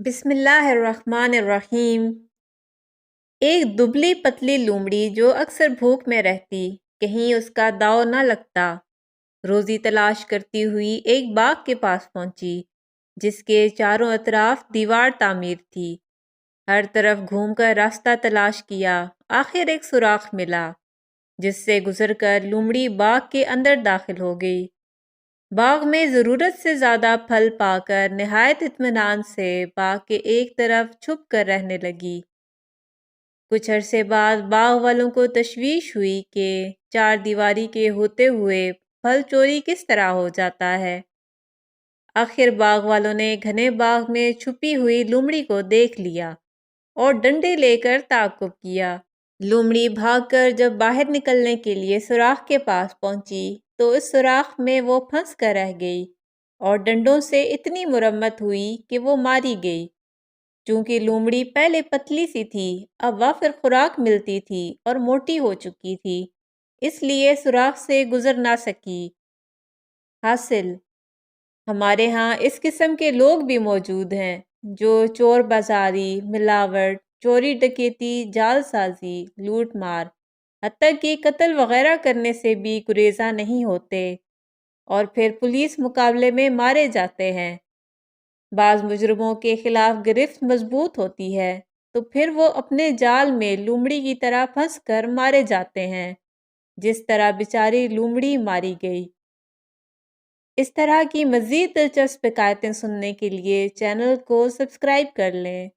بسم اللہ الرحمن الرحیم۔ ایک دبلی پتلی لومڑی جو اکثر بھوک میں رہتی، کہیں اس کا داؤ نہ لگتا، روزی تلاش کرتی ہوئی ایک باغ کے پاس پہنچی جس کے چاروں اطراف دیوار تعمیر تھی۔ ہر طرف گھوم کر راستہ تلاش کیا، آخر ایک سوراخ ملا جس سے گزر کر لومڑی باغ کے اندر داخل ہو گئی۔ باغ میں ضرورت سے زیادہ پھل پا کر نہایت اطمینان سے باغ کے ایک طرف چھپ کر رہنے لگی۔ کچھ عرصے بعد باغ والوں کو تشویش ہوئی کہ چار دیواری کے ہوتے ہوئے پھل چوری کس طرح ہو جاتا ہے۔ آخر باغ والوں نے گھنے باغ میں چھپی ہوئی لومڑی کو دیکھ لیا اور ڈنڈے لے کر تعاقب کیا۔ لومڑی بھاگ کر جب باہر نکلنے کے لیے سوراخ کے پاس پہنچی تو اس سوراخ میں وہ پھنس کر رہ گئی اور ڈنڈوں سے اتنی مرمت ہوئی کہ وہ ماری گئی۔ چونکہ لومڑی پہلے پتلی سی تھی، اب وافر خوراک ملتی تھی اور موٹی ہو چکی تھی، اس لیے سوراخ سے گزر نہ سکی۔ حاصل، ہمارے ہاں اس قسم کے لوگ بھی موجود ہیں جو چور بازاری، ملاوٹ، چوری ڈکیتی، جال سازی، لوٹ مار، حتیٰ کہ قتل وغیرہ کرنے سے بھی گریزاں نہیں ہوتے اور پھر پولیس مقابلے میں مارے جاتے ہیں۔ بعض مجرموں کے خلاف گرفت مضبوط ہوتی ہے تو پھر وہ اپنے جال میں لومڑی کی طرح پھنس کر مارے جاتے ہیں، جس طرح بیچاری لومڑی ماری گئی۔ اس طرح کی مزید دلچسپ حکایتیں سننے کے لیے چینل کو سبسکرائب کر لیں۔